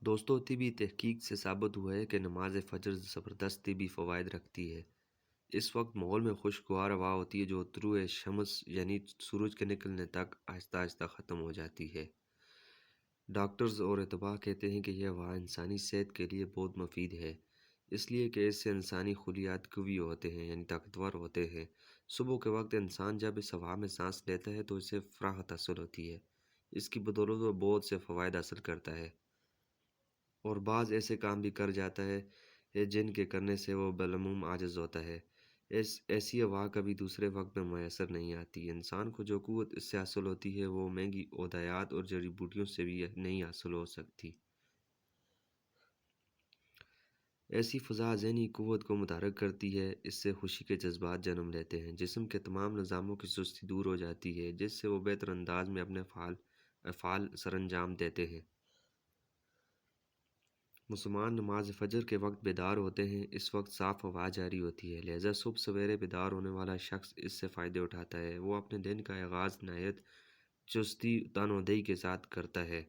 دوستوں طبی تحقیق سے ثابت ہوا ہے کہ نماز فجر زبردست طبی فوائد رکھتی ہے۔ اس وقت ماحول میں خوشگوار ہوا ہوتی ہے جو طلوع شمس یعنی سورج کے نکلنے تک آہستہ آہستہ ختم ہو جاتی ہے۔ ڈاکٹرز اور اطباء کہتے ہیں کہ یہ ہوا انسانی صحت کے لیے بہت مفید ہے، اس لیے کہ اس سے انسانی خلیات قوی ہوتے ہیں یعنی طاقتور ہوتے ہیں۔ صبح کے وقت انسان جب اس ہوا میں سانس لیتا ہے تو اسے فراغت حاصل ہوتی ہے۔ اس کی بدولت وہ بہت سے فوائد حاصل کرتا ہے اور بعض ایسے کام بھی کر جاتا ہے جن کے کرنے سے وہ بالعموم عاجز ہوتا ہے۔ ایسی ہوا کبھی دوسرے وقت میں میسر نہیں آتی۔ انسان کو جو قوت اس سے حاصل ہوتی ہے وہ مہنگی ادویات اور جڑی بوٹیوں سے بھی نہیں حاصل ہو سکتی۔ ایسی فضا ذہنی قوت کو متحرک کرتی ہے، اس سے خوشی کے جذبات جنم لیتے ہیں، جسم کے تمام نظاموں کی سستی دور ہو جاتی ہے جس سے وہ بہتر انداز میں اپنے افعال سر انجام دیتے ہیں۔ مسلمان نماز فجر کے وقت بیدار ہوتے ہیں، اس وقت صاف ہوا جاری ہوتی ہے، لہذا صبح سویرے بیدار ہونے والا شخص اس سے فائدے اٹھاتا ہے۔ وہ اپنے دن کا آغاز نہایت چستی تنوع کے ساتھ کرتا ہے،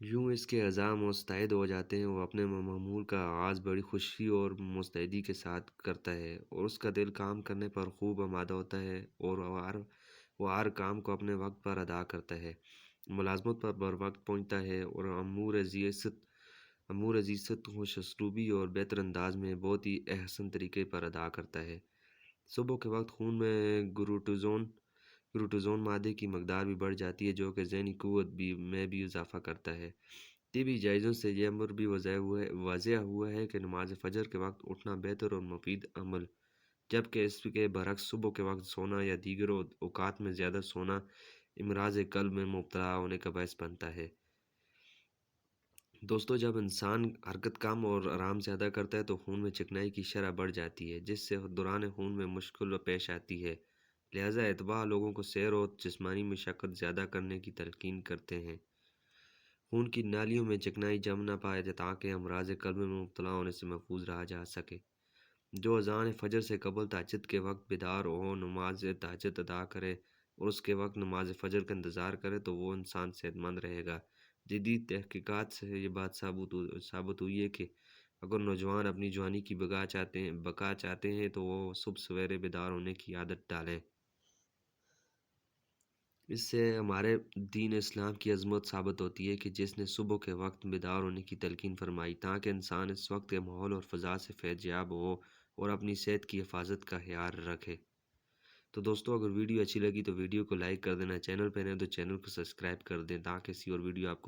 یوں اس کے اعضاء مستعد ہو جاتے ہیں۔ وہ اپنے معمول کا آغاز بڑی خوشی اور مستعدی کے ساتھ کرتا ہے اور اس کا دل کام کرنے پر خوب آمادہ ہوتا ہے اور وہ ہر کام کو اپنے وقت پر ادا کرتا ہے، ملازمت پر بر وقت پہنچتا ہے اور امور عزیزت خوش اسلوبی اور بہتر انداز میں بہت ہی احسن طریقے پر ادا کرتا ہے۔ صبح کے وقت خون میں گلوٹوزون مادے کی مقدار بھی بڑھ جاتی ہے جو کہ ذہنی قوت میں بھی اضافہ کرتا ہے۔ طبی جائزوں سے یہ امر بھی واضح ہوا ہے کہ نماز فجر کے وقت اٹھنا بہتر اور مفید عمل، جبکہ اس کے برعکس صبح کے وقت سونا یا دیگر اوقات میں زیادہ سونا امراض قلب میں مبتلا ہونے کا باعث بنتا ہے۔ دوستو، جب انسان حرکت کم اور آرام سے ادا کرتا ہے تو خون میں چکنائی کی شرح بڑھ جاتی ہے جس سے دوران خون میں مشکل پیش آتی ہے، لہذا اطباء لوگوں کو سیر اور جسمانی مشقت زیادہ کرنے کی تلقین کرتے ہیں۔ خون کی نالیوں میں چکنائی جم نہ پائے تاکہ امراض قلب میں مبتلا ہونے سے محفوظ رہا جا سکے۔ جو اذان فجر سے قبل تہجد کے وقت بیدار ہو، نماز تہجد ادا کرے اور اس کے وقت نماز فجر کا انتظار کرے تو وہ انسان صحت مند رہے گا۔ جدید تحقیقات سے یہ بات ثابت ہوئی ہے کہ اگر نوجوان اپنی جوانی کی بقا چاہتے ہیں تو وہ صبح سویرے بیدار ہونے کی عادت ڈالیں۔ اس سے ہمارے دین اسلام کی عظمت ثابت ہوتی ہے کہ جس نے صبح کے وقت بیدار ہونے کی تلقین فرمائی تاکہ انسان اس وقت کے ماحول اور فضا سے فیض یاب ہو اور اپنی صحت کی حفاظت کا خیال رکھے۔ تو دوستو، اگر ویڈیو اچھی لگی تو ویڈیو کو لائک کر دینا، چینل پہ نئے تو چینل کو سبسکرائب کر دیں تاکہ ایسی اور ویڈیو آپ کو